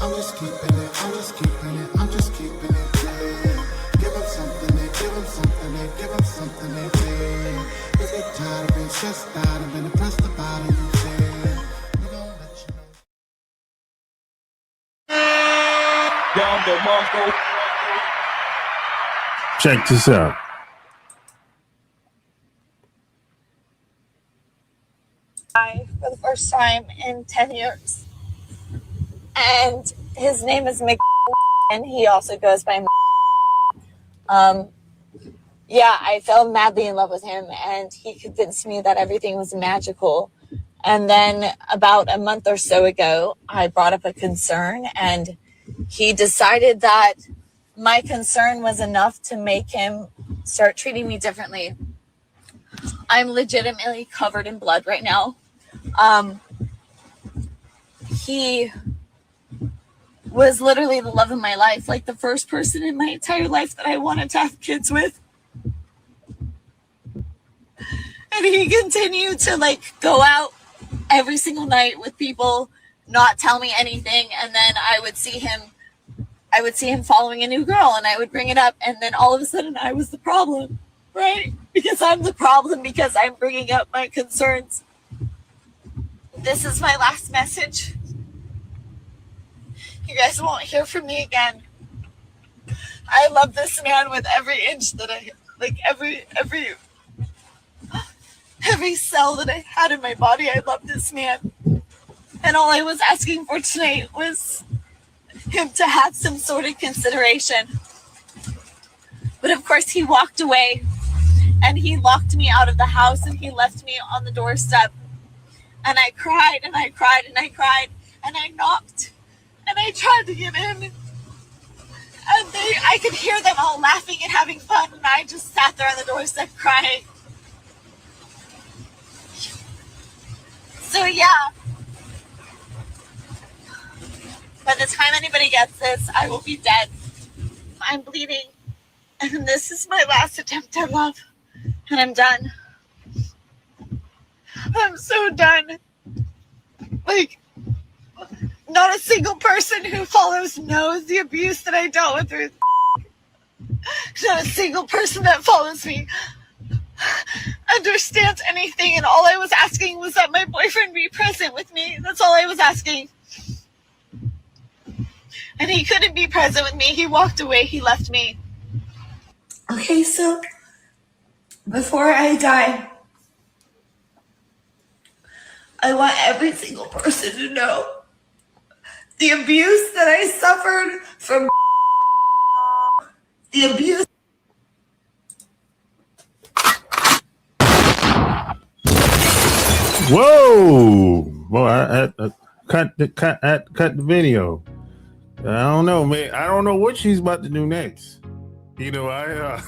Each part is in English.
I'm just keeping it, I'm just keeping it, I'm just keeping it real. Give them something, they give them something, they give them something, they feel. If you're tired of being stressed out and been depressed about it, you feel. We gon' let you know. Down the Mongo. Check this out. For the first time in 10 years. And his name is Mick, and he also goes by yeah, I fell madly in love with him, and he convinced me that everything was magical. And then about a month or so ago, I brought up a concern, and he decided that my concern was enough to make him start treating me differently. I'm legitimately covered in blood right now. He was literally the love of my life, like the first person in my entire life that I wanted to have kids with. And he continued to go out every single night with people, not tell me anything, and then I would see him following a new girl, and I would bring it up, and then all of a sudden I was the problem, right? Because I'm the problem because I'm bringing up my concerns. This is my last message. You guys won't hear from me again. I love this man with every inch that I, every cell that I had in my body. I love this man. And all I was asking for tonight was him to have some sort of consideration. But of course he walked away, and he locked me out of the house, and he left me on the doorstep. And I cried, and I cried, and I cried, and I knocked, and I tried to get in. And I could hear them all laughing and having fun, and I just sat there on the doorstep crying. So yeah, by the time anybody gets this, I will be dead. I'm bleeding, and this is my last attempt at love, and I'm done. I'm so done. Not a single person who follows knows the abuse that I dealt with through. Not a single person that follows me understands anything, and all I was asking was that my boyfriend be present with me. That's all I was asking. And he couldn't be present with me. He walked away. He left me. Okay, so before I die, I want every single person to know the abuse that I suffered from the abuse. Whoa! Boy, I cut the video. I don't know, man. I don't know what she's about to do next. You know, I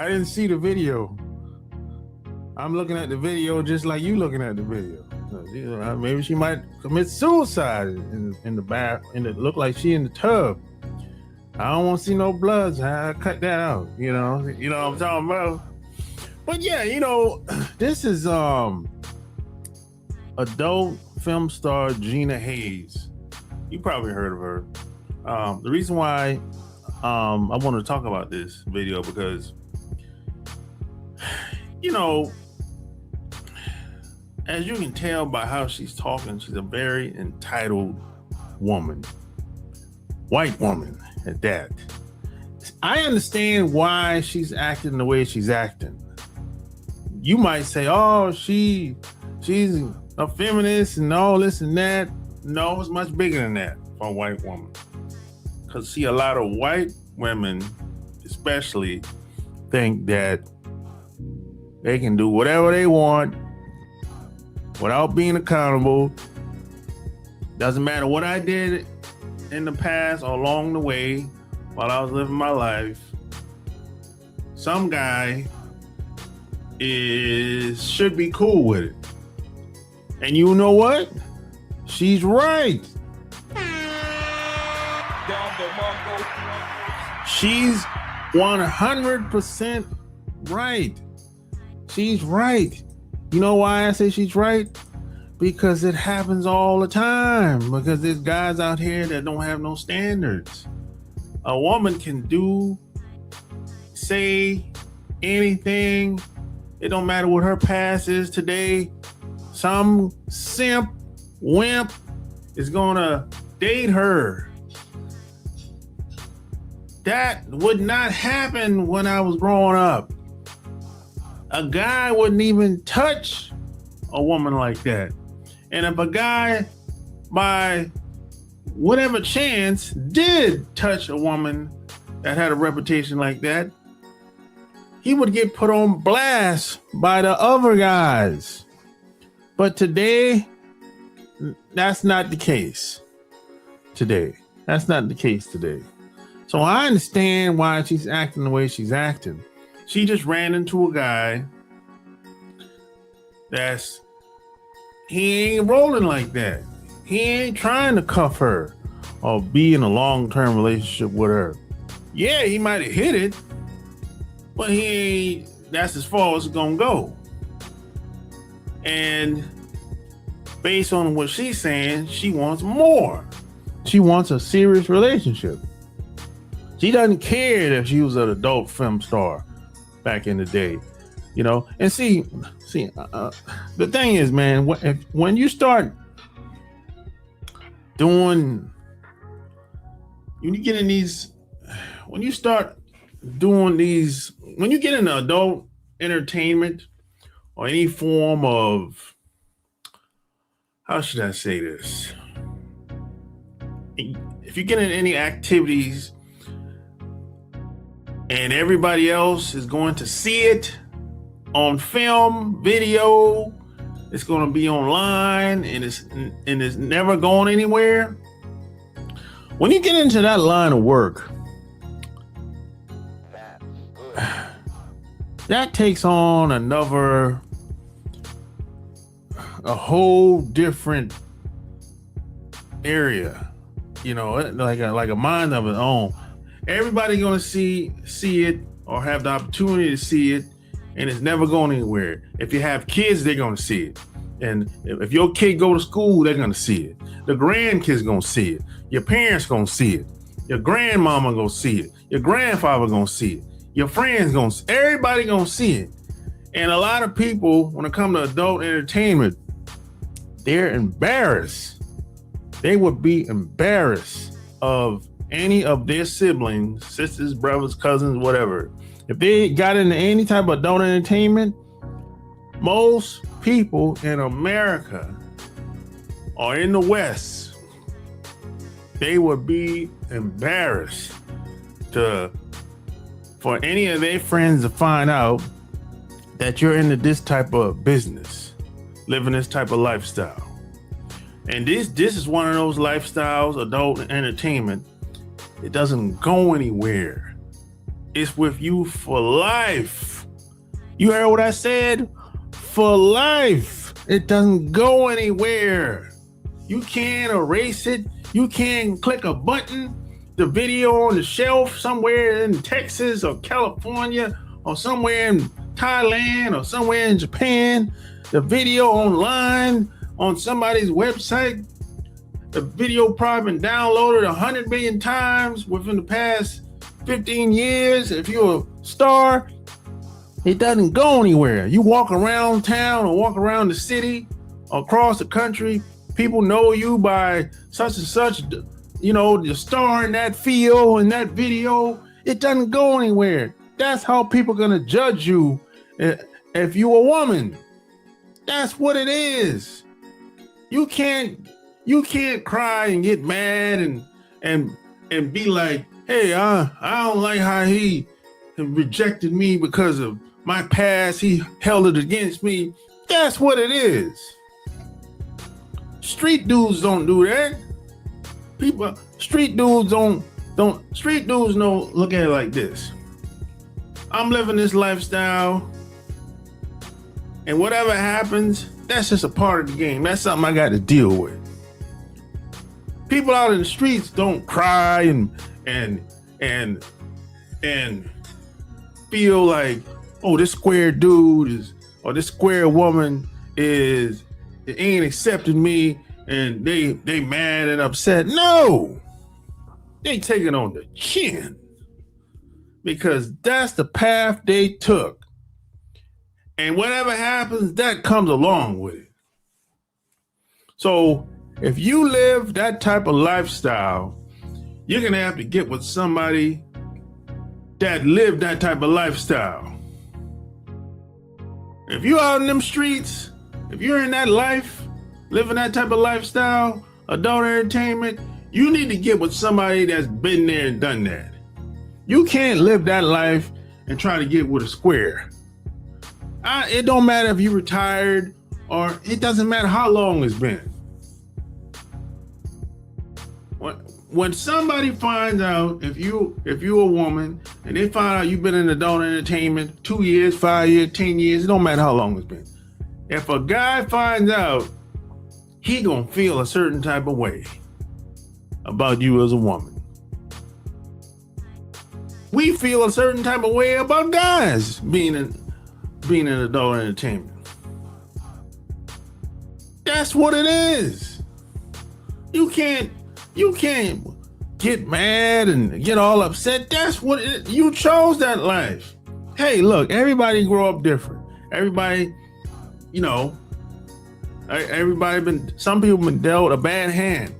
didn't see the video. I'm looking at the video just like you looking at the video. You know, maybe she might commit suicide in the bath, and it look like she in the tub. I don't want to see no blood. So I cut that out. You know what I'm talking about. But yeah, this is adult film star Gina Hayes. You probably heard of her. The reason why I want to talk about this video because as you can tell by how she's talking, she's a very entitled woman. White woman at that. I understand why she's acting the way she's acting. You might say, oh, she's a feminist and all this and that. No, it's much bigger than that for a white woman. Because see, a lot of white women especially think that they can do whatever they want without being accountable. Doesn't matter what I did in the past or along the way while I was living my life. Some guy should be cool with it. And you know what? She's right. She's 100% right. She's right. You know why I say she's right? Because it happens all the time. Because there's guys out here that don't have no standards. A woman can say anything. It don't matter what her past is today. Some wimp is gonna date her. That would not happen when I was growing up. A guy wouldn't even touch a woman like that. And if a guy, by whatever chance, did touch a woman that had a reputation like that, he would get put on blast by the other guys. But today, that's not the case. That's not the case today. So I understand why she's acting the way she's acting. She just ran into a guy he ain't rolling like that. He ain't trying to cuff her or be in a long-term relationship with her. Yeah, he might have hit it, but that's as far as it's gonna go. And based on what she's saying, she wants more. She wants a serious relationship. She doesn't care if she was an adult film star back in the day, And see, the thing is, man, when you start doing, when you get into adult entertainment or any form of, how should I say this? If you get in any activities and everybody else is going to see it on film, video, it's going to be online, and it's never going anywhere. When you get into that line of work, that takes on a whole different area, like a mind of its own. Everybody's gonna see it or have the opportunity to see it, and it's never going anywhere. If you have kids, they're gonna see it, and if your kid go to school, they're gonna see it. The grandkids gonna see it. Your parents gonna see it. Your grandmama gonna see it. Your grandfather gonna see it. Your friends everybody gonna see it. And a lot of people, when it comes to adult entertainment, they're embarrassed. They would be embarrassed of any of their siblings, sisters, brothers, cousins, whatever. If they got into any type of adult entertainment, most people in America or in the West, they would be embarrassed for any of their friends to find out that you're into this type of business, living this type of lifestyle. And this is one of those lifestyles, adult entertainment. It doesn't go anywhere. It's with you for life. You heard what I said? For life. It doesn't go anywhere. You can't erase it. You can't click a button. The video on the shelf somewhere in Texas or California or somewhere in Thailand or somewhere in Japan. The video online on somebody's website. The video probably been downloaded 100 million times within the past 15 years. If you're a star, it doesn't go anywhere. You walk around town or walk around the city or across the country, people know you by such and such, the star in that field, in that video. It doesn't go anywhere. That's how people are gonna judge you if you're a woman. That's what it is. You can't cry and get mad and be like, hey, I don't like how he rejected me because of my past. He held it against me. That's what it is. Street dudes don't do that. Street dudes don't look at it like this. I'm living this lifestyle, and whatever happens, that's just a part of the game. That's something I got to deal with. People out in the streets don't cry and feel like, oh, this square dude or this square woman is ain't accepting me and they mad and upset. No, they take it on the chin because that's the path they took. And whatever happens, that comes along with it. So if you live that type of lifestyle, you're going to have to get with somebody that lived that type of lifestyle. If you're out in them streets, if you're in that life, living that type of lifestyle, adult entertainment, you need to get with somebody that's been there and done that. You can't live that life and try to get with a square. It don't matter if you retired or it doesn't matter how long it's been. When somebody finds out, if you're a woman and they find out you've been in adult entertainment 2 years, 5 years, 10 years, it don't matter how long it's been. If a guy finds out, he gonna feel a certain type of way about you as a woman. We feel a certain type of way about guys being in adult entertainment. That's what it is. You can't get mad and get all upset. That's what it is. You chose that life. Hey, look, everybody grow up different. Everybody, some people been dealt a bad hand.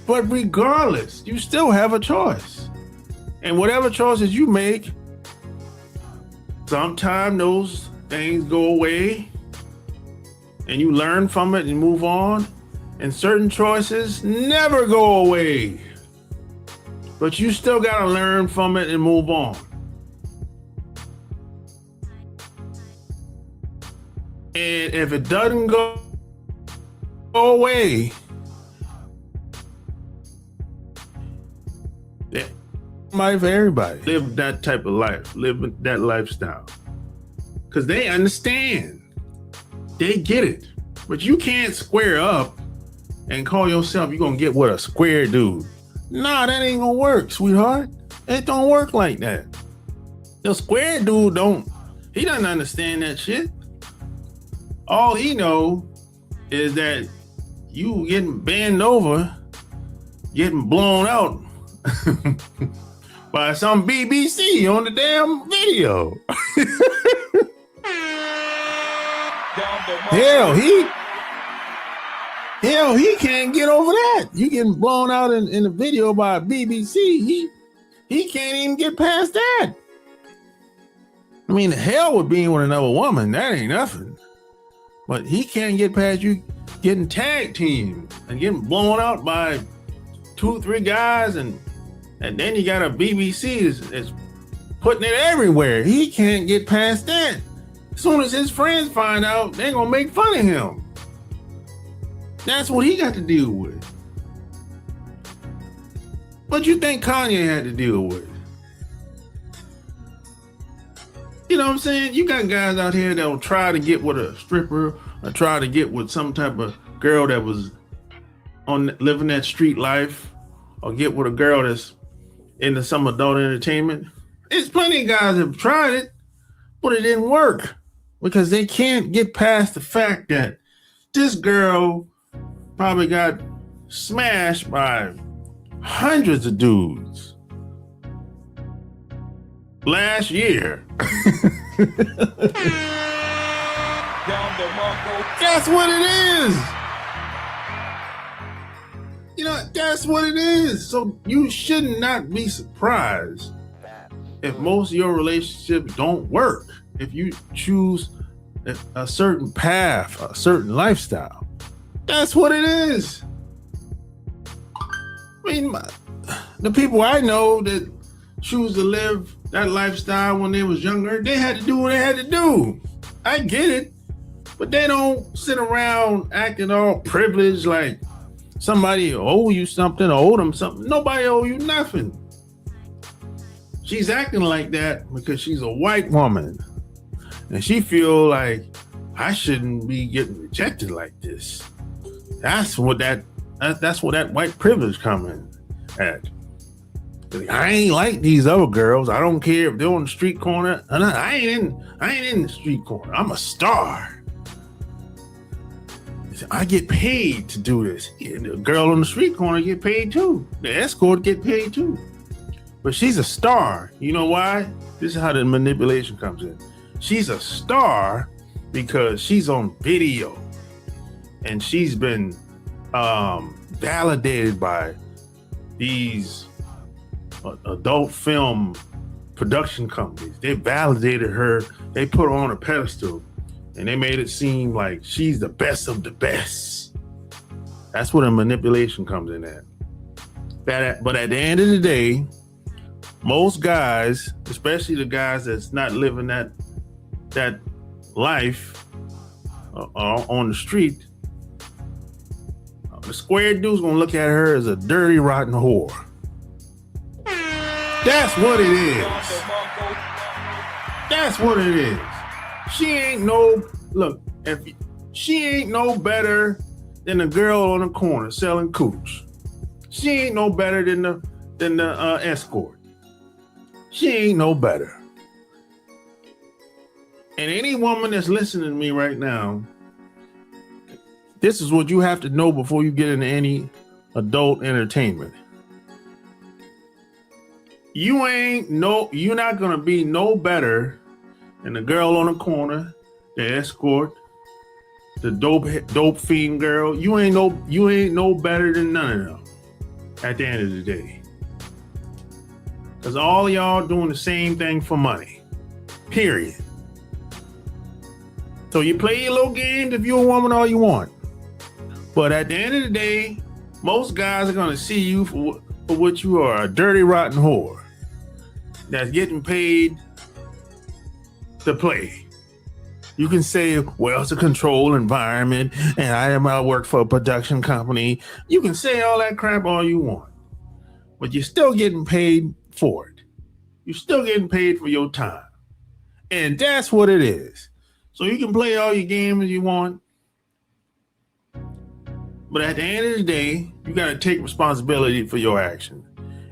But regardless, you still have a choice. And whatever choices you make, sometimes those things go away and you learn from it and move on. And certain choices never go away. But you still gotta learn from it and move on. And if it doesn't go away, somebody for everybody. Live that type of life, live that lifestyle. Because they understand. They get it. But you can't square up and call yourself, you're gonna get with a square dude. Nah, that ain't gonna work, sweetheart. It don't work like that. The square dude he doesn't understand that shit. All he know is that you getting bent over, getting blown out by some BBC on the damn video. Hell, he can't get over that. You getting blown out in the video by BBC. He can't even get past that. I mean, the hell with being with another woman, that ain't nothing. But he can't get past you getting tag teamed and getting blown out by 2-3 guys, and then you got a BBC that's putting it everywhere. He can't get past that. As soon as his friends find out, they're gonna make fun of him. That's what he got to deal with. What you think Kanye had to deal with? You know what I'm saying? You got guys out here that will try to get with a stripper or try to get with some type of girl that was living that street life, or get with a girl that's into some adult entertainment. There's plenty of guys that have tried it, but it didn't work because they can't get past the fact that this girl probably got smashed by hundreds of dudes last year. That's what it is. That's what it is. So you should not be surprised if most of your relationships don't work. If you choose a certain path, a certain lifestyle. That's what it is. I mean, the people I know that choose to live that lifestyle when they was younger, they had to do what they had to do. I get it, but they don't sit around acting all privileged like somebody owe you something or owe them something. Nobody owe you nothing. She's acting like that because she's a white woman and she feel like I shouldn't be getting rejected like this. That's what that white privilege coming at. I ain't like these other girls. I don't care if they're on the street corner. I ain't in the street corner. I'm a star. I get paid to do this. The girl on the street corner get paid too. The escort get paid too. But she's a star. You know why? This is how the manipulation comes in. She's a star because she's on video. And she's been validated by these adult film production companies. They validated her. They put her on a pedestal. And they made it seem like she's the best of the best. That's where the manipulation comes in at. But at the end of the day, most guys, especially the guys that's not living that life on the street, the square dude's gonna look at her as a dirty, rotten whore. That's what it is. That's what it is. She ain't no better than the girl on the corner selling cooch. She ain't no better than the escort. She ain't no better. And any woman that's listening to me right now, this is what you have to know before you get into any adult entertainment. You're not gonna be no better than the girl on the corner, the escort, the dope fiend girl. You ain't no better than none of them at the end of the day. Cause all y'all doing the same thing for money. Period. So you play your little games if you're a woman all you want. But at the end of the day, most guys are gonna see you for what you are, a dirty, rotten whore that's getting paid to play. You can say, well, it's a controlled environment and I work for a production company. You can say all that crap all you want, but you're still getting paid for it. You're still getting paid for your time. And that's what it is. So you can play all your games you want, but at the end of the day, you got to take responsibility for your actions.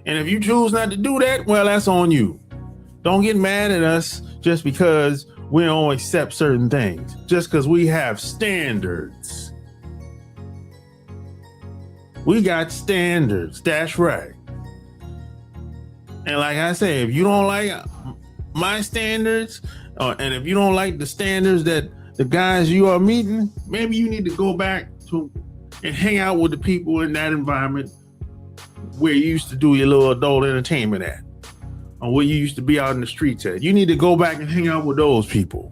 And if you choose not to do that, well, that's on you. Don't get mad at us just because we don't accept certain things, just because we have standards. We got standards. That's right. And like I say, if you don't like my standards, and if you don't like the standards that the guys you are meeting, maybe you need to go back to and hang out with the people in that environment where you used to do your little adult entertainment at, or where you used to be out in the streets at. You need to go back and hang out with those people,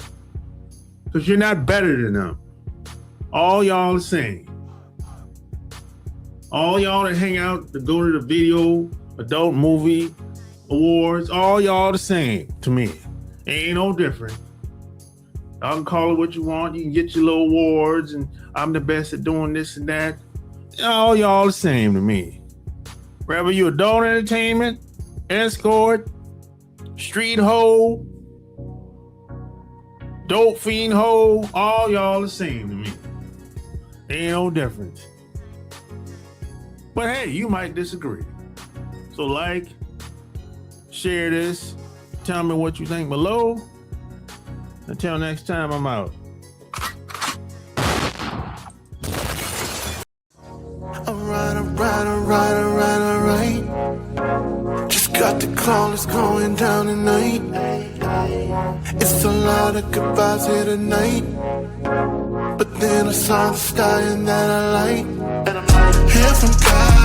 because you're not better than them. All y'all the same. All y'all that hang out to go to the video adult movie awards, all y'all the same to me. Ain't no different. Y'all can call it what you want. You can get your little awards and I'm the best at doing this and that. All y'all the same to me. Whether you adult entertainment, escort, street hoe, dope fiend hoe, all y'all the same to me. Ain't no difference. But hey, you might disagree. So like, share this, tell me what you think below. Until next time, I'm out. Alright. Just got the call, it's going down tonight. It's a lot of goodbyes here tonight. But then I saw the sky and that I like. Hear from God.